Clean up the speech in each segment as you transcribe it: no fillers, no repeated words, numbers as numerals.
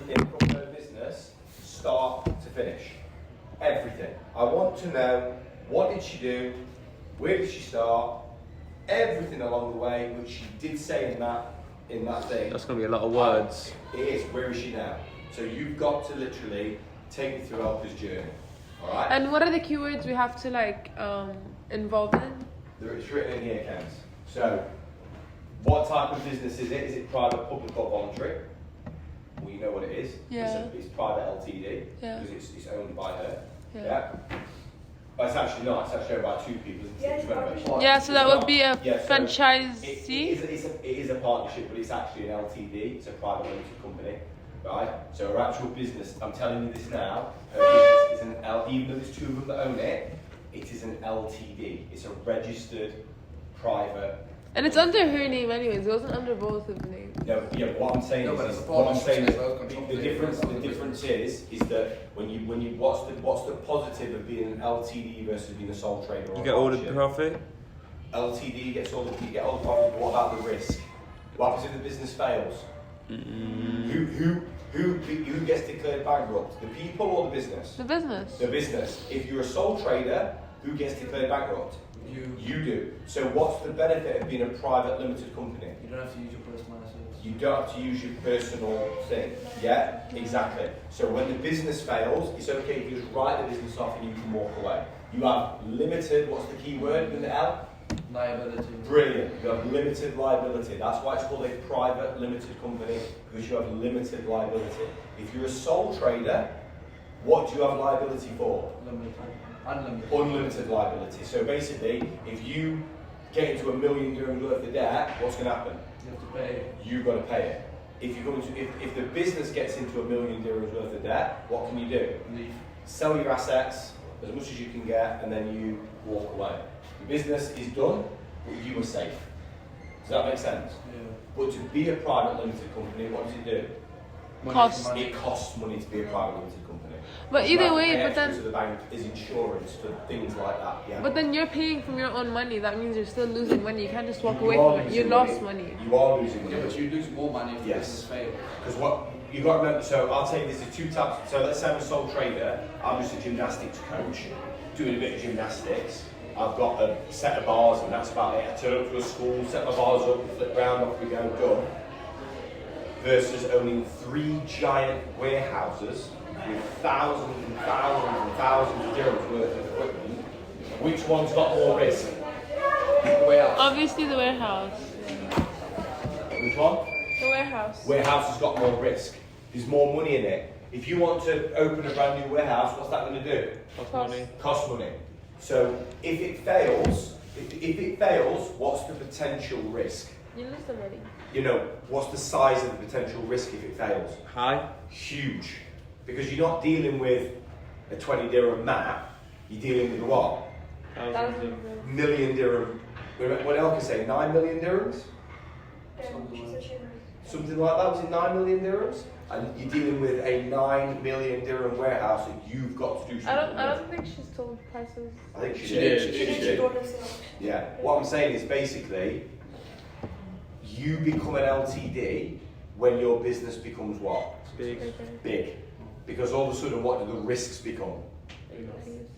everything from her business, start to finish. Everything. I want to know, what did she do? Where did she start? Everything along the way, which she did say in that thing. That's going to be a lot of words. It is. Where is she now? So you've got to literally take me through Elka's journey. All right. And what are the keywords we have to involve in? It's written in here, Kens. So, what type of business is it? Is it private, public, or voluntary? Well, you know what it is. Yeah. It's private LTD. Yeah. Because it's owned by her. Yeah. But it's actually not. It's actually owned by two people. Yeah, so that would be a Yeah, so franchisee. It is a partnership, but it's actually an LTD. It's a private limited company. Right? So her actual business, I'm telling you this now, her business is an even though there's two of them that own it, it is an LTD. It's a registered private. And it's under her name anyways, it wasn't under both of names. No, yeah, but what I'm saying is the difference is that when you what's the positive of being an LTD versus being a sole trader or You get all the profit? LTD gets all the profit, but what about the risk? What happens if the business fails? Who gets declared bankrupt? The people or the business? The business. The business. If you're a sole trader, who gets declared bankrupt? You do. So what's the benefit of being a private limited company? You don't have to use your personal assets. You don't have to use your personal thing. Yeah, exactly. So when the business fails, it's okay if you just write the business off and you can walk away. You have limited, what's the key word in the L? Liability. Brilliant. You have limited liability. That's why it's called a private limited company, because you have limited liability. If you're a sole trader, what do you have liability for? Unlimited liability. So basically, if you get into $1 million dirhams worth of debt, what's going to happen? You have to pay. You've got to pay it. If the business gets into $1 million dirhams worth of debt, what can you do? Leave. Sell your assets as much as you can get, and then you walk away. The business is done, but you are safe. Does that make sense? Yeah. But to be a private limited company, what does it do? Cost. It costs money to be a private limited company. But So either you have to way, pay but extra then- to the bank is insurance for things like that. Yeah. But then you're paying from your own money, that means you're still losing money. You can't just walk You away are from it. You losing lost money. You are losing money. Yeah, but you lose more money if the Yes. business fails. Because what you got to remember, so I'll take this as two types. So let's say I'm a sole trader. I'm just a gymnastics coach, doing a bit of gymnastics. I've got a set of bars, and that's about it. I turn up to a school, set my bars up, flip round, off we go, done. Versus owning 3 giant warehouses with thousands and thousands and thousands of dirhams worth of equipment. Which one's got more risk? Obviously the warehouse. Which one? The warehouse. Warehouse has got more risk. There's more money in it. If you want to open a brand new warehouse, what's that going to do? Cost money. Cost money. So if it fails, what's the potential risk? You lose the money. You know, what's the size of the potential risk if it fails? High. Huge. Because you're not dealing with a 20 dirham mat, you're dealing with what? Thousands of... Million dirham. What Elka say? 9 million dirhams? Something like that. Was it 9 million dirhams? And you're dealing with a 9 million dirham warehouse that you've got to do something I don't think she's told prices. I think she She did. did. She did. Yeah. What I'm saying is basically, you become an LTD when your business becomes what? Big. Big. Because all of a sudden, what do the risks become?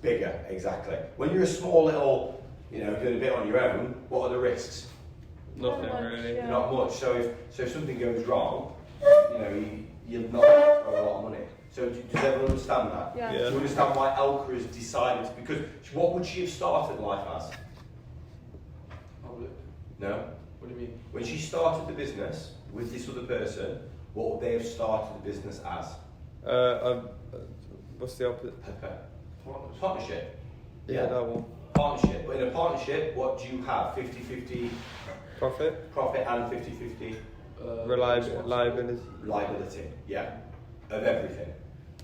Bigger, exactly. When you're a small little, doing a bit on your own, what are the risks? Nothing Not much, really. yeah. Not much. So if something goes wrong, you're not going to throw a lot of money. So does everyone understand that? Yeah. Yeah. Do you understand why Elka has decided? Because what would she have started life as? Public. No. What do you mean? When she started the business with this other person, what would they have started the business as? What's the opposite? Partnership. Yeah, that one. Partnership. But in a partnership, what do you have? 50-50 Profit. profit and 50-50 Liability. liability. Yeah. Of everything.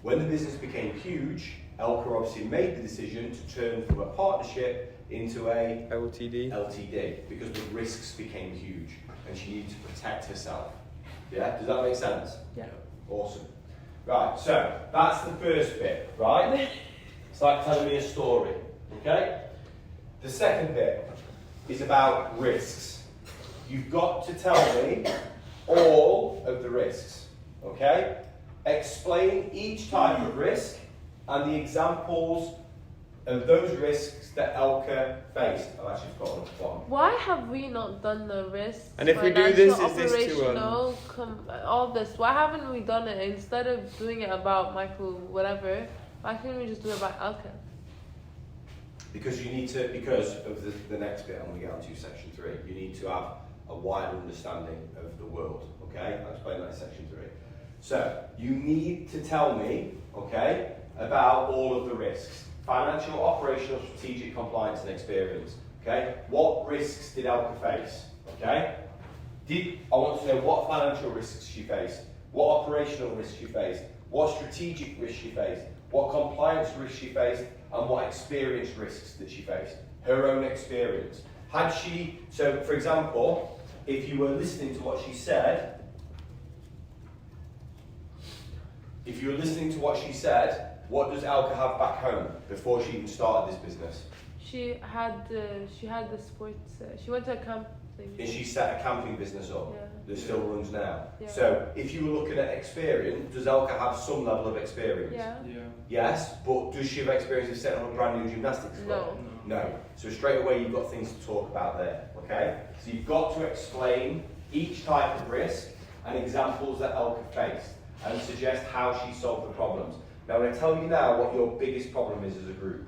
When the business became huge, Elka obviously made the decision to turn from a partnership into a LTD. LTD because the risks became huge and she needed to protect herself. Yeah? Does that make sense? Yeah. Awesome. Right, so that's the first bit, right? It's like telling me a story, okay? The second bit is about risks. You've got to tell me all of the risks, okay? explain each type of risk and the examples of those risks that Elka faced. I've actually forgotten the bottom. Why have we not done the risks? And if we do this, financial, is this to, operational, all this? Why haven't we done it instead of doing it about Michael, whatever? Why can't we just do it about Elka? Because you need to, because of the next bit, I'm going to get on to section 3, you need to have a wider understanding of the world, okay? I'll explain that in section 3. So, you need to tell me, okay, about all of the risks. Financial, operational, strategic, compliance and experience, okay? What risks did Elka face, okay? I want to know what financial risks she faced, what operational risks she faced, what strategic risks she faced, what compliance risks she faced, and what experience risks that she faced. Her own experience. Had she, so for example, if you were listening to what she said, what does Elka have back home before she even started this business? She had the sports. She went to a camp thing. And she set a camping business up that still runs now. Yeah. So if you were looking at experience, does Elka have some level of experience? Yeah. Yeah. Yes, but does she have experience of setting up a brand new gymnastics club? No. No. So straight away you've got things to talk about there, okay? So you've got to explain each type of risk and examples that Elka faced and suggest how she solved the problems. Now I'm going to tell you now what your biggest problem is as a group.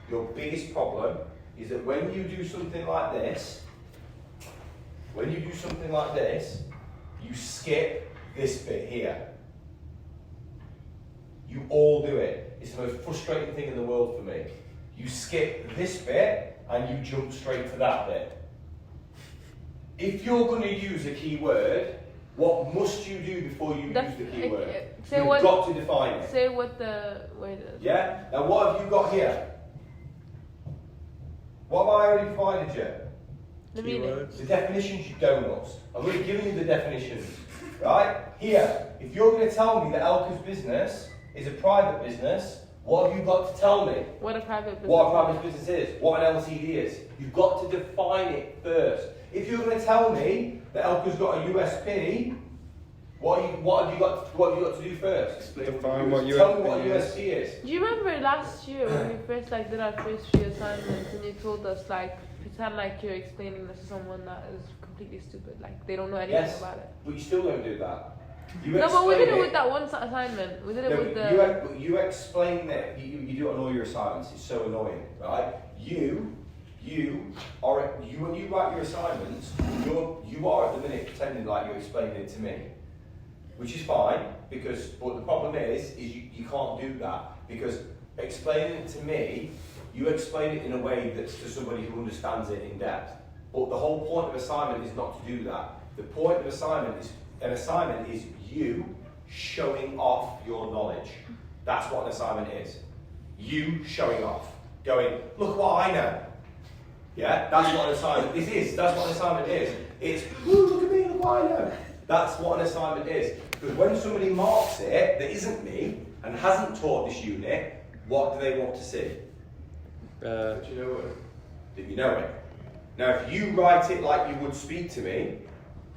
Your biggest problem is that when you do something like this, you skip this bit here. You all do it. It's the most frustrating thing in the world for me. You skip this bit and you jump straight to that bit. If you're going to use a keyword, what must you do before you use the keyword? You've got to define it. Say what the word is. Yeah? Now what have you got here? What have I already provided you? The meaning. Keywords. The definitions, you donuts. I've already given you the definitions. Right? Here, if you're going to tell me that Elka's business is a private business, what have you got to tell me? What a private business. What a private business is, what an LTD is. You've got to define it first. If you're going to tell me that Elka's got a USP, what have you got to do first? Define what Tell me what a USP is. USP is. Do you remember last year when we first did our first 3 assignments and you told us pretend like you're explaining this to someone that is completely stupid, like they don't know anything Yes, about it. but you still don't do that. No, but we did it with that one assignment. We did it with the. You explain that. You do it on all your assignments. It's so annoying, right? When you write your assignments, you are at the minute pretending like you're explaining it to me, which is fine but the problem is you can't do that because explaining it to me, you explain it in a way that's to somebody who understands it in depth. But the whole point of assignment is not to do that. The point of an assignment is you showing off your knowledge. That's what an assignment is. You showing off. Going, look what I know. Yeah, that's what an assignment is. That's what an assignment is. It's, look at me, look what I know. That's what an assignment is. Because when somebody marks it that isn't me and hasn't taught this unit, what do they want to see? But you know what? That you know it. Now, if you write it like you would speak to me,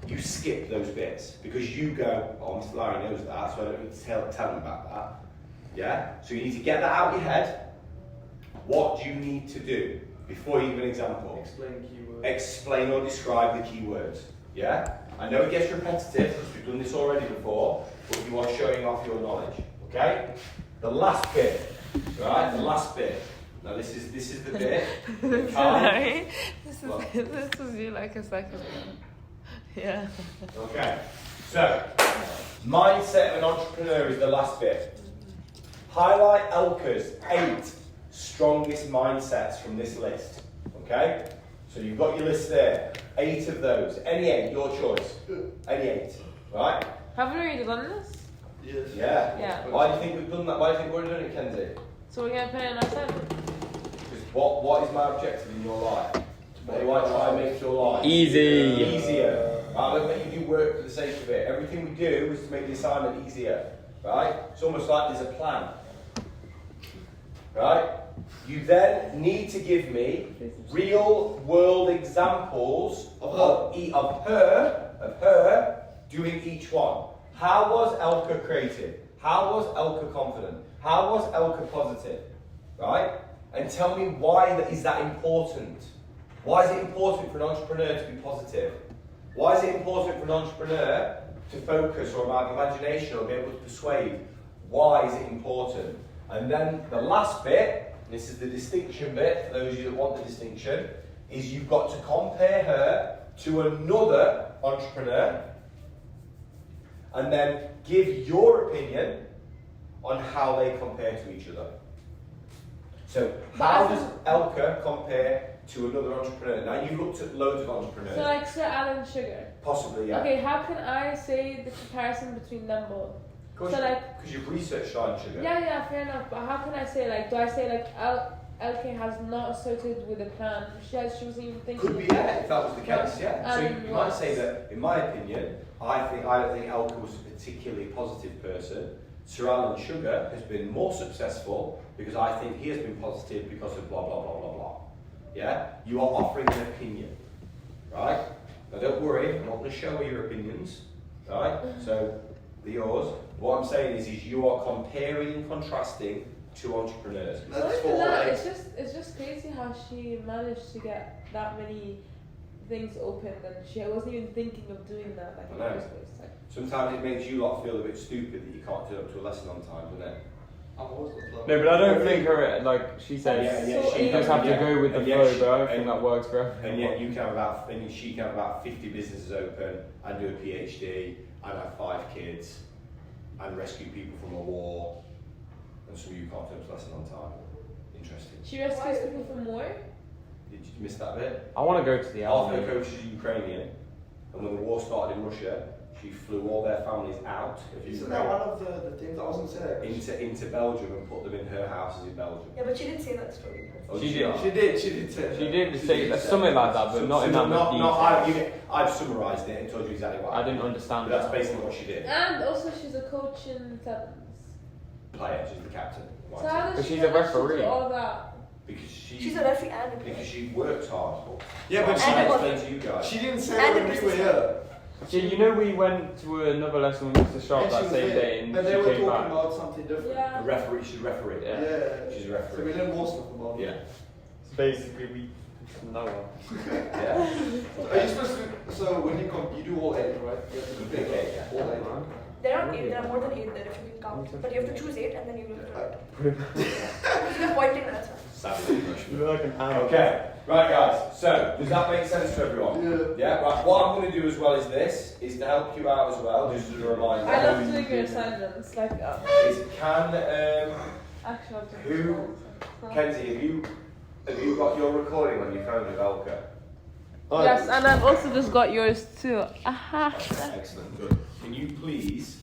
you skip those bits because you go, oh, Mr. Larry knows that, so I don't need to tell him about that. Yeah? So you need to get that out of your head. What do you need to do before you give an example? Explain keywords. Explain or describe the keywords. Yeah? I know it gets repetitive because we've done this already before, but you are showing off your knowledge. Okay? The last bit. Right? The last bit. Now this is the bit. Sorry. This was you like a second ago. Yeah. Okay. So, mindset of an entrepreneur is the last bit. Highlight Elka's 8 strongest mindsets from this list. Okay? So you've got your list there. 8 of those. Any 8, your choice. Any 8. Right? Have we already done this? Yes. Yeah. Yeah. Why do you think we've done that? Why do you think we've already done it, Kenzie? So we're gonna put it in our assignment. Because what is my objective in your life? What do I try and make your life Easy. easier? I don't let you do work for the sake of it. Everything we do is to make the assignment easier. Right? It's almost like there's a plan. Right? You then need to give me real world examples of her doing each one. How was Elka creative? How was Elka confident? How was Elka positive? Right? And tell me why is that important? Why is it important for an entrepreneur to be positive? Why is it important for an entrepreneur to focus or have imagination or be able to persuade? Why is it important? And then the last bit, this is the distinction bit, for those of you that want the distinction, is you've got to compare her to another entrepreneur and then give your opinion on how they compare to each other. So how does Elka compare to another entrepreneur? Now you've looked at loads of entrepreneurs. So like Sir Alan Sugar. Possibly, yeah. Okay, how can I say the comparison between them both? Because you've researched Alan Sugar. Yeah, fair enough. But how can I say like? Do I say like LK has not associated with a plan? She wasn't even thinking. Could be, of yeah, it. if that was the case, yeah. So you might say was- that, in my opinion, I don't think Elka was a particularly positive person. Sir Alan Sugar has been more successful because I think he has been positive because of blah blah blah blah blah. Yeah, you are offering an opinion, right? Now don't worry, I'm not going to show you your opinions, right? So they're yours. What I'm saying is you are comparing and contrasting two entrepreneurs. Not even that, it's just crazy how she managed to get that many things opened and she wasn't even thinking of doing that like in the first place. Like, Sometimes it makes you lot feel a bit stupid that you can't turn up to a lesson on time, doesn't it? No, but I don't think her, like she says, she does have to go with the flow, but I don't think that works for everyone. And yet you can have about, and she can have about 50 businesses open and do a PhD and have 5 kids and rescue people from a war, and some of you can't turn up to lesson on time. Interesting. she rescues people from war. Did you miss that bit? I want to go to the Half army. her coach is Ukrainian, and when the war started in Russia, she flew all their families out of Isn't Ukraine that one of the things I wasn't saying? into Belgium and put them in her houses in Belgium. Yeah, but she didn't say that story. Oh, She did did. not? She did say that. She did say something like that, but not in that much detail. I've summarised it and told you exactly what I didn't understand But that's that. basically what she did. And also she's a coach in sevens. Player, she's the captain. Why? So how does But she she's a manage to do referee. all that? Because She's a referee and a because player. she works hard. Yeah, but I And explained to you guys. She didn't say And that the when we were business. here. Yeah, you know we went to another lesson with Mr. Sharp And she that was same there, day and but she they were came talking back. about something different. Yeah. A referee, she's a referee. Yeah. Yeah. She's a So referee. we learned more stuff about Yeah. it. So basically we no one. Yeah. So are you supposed to? So when you come, you do all 8, right? You have to do Big eight, yeah. all 8. There are 8, there are more than 8 there if you can count. But you have to choose 8 and then you have to write. You're pointing at us. Sadly, Russian. You're like an animal. Okay, right guys, so does that make sense to everyone? Yeah. Right, what I'm going to do as well as this, is to help you out as well, just as a reminder. I love doing your assignments. Like, Is can, actually, I'll do Who- it. Kenzie, have you got your recording on your phone with Elka? Yes, and I've also just got yours too. Aha. Excellent, good. Can you please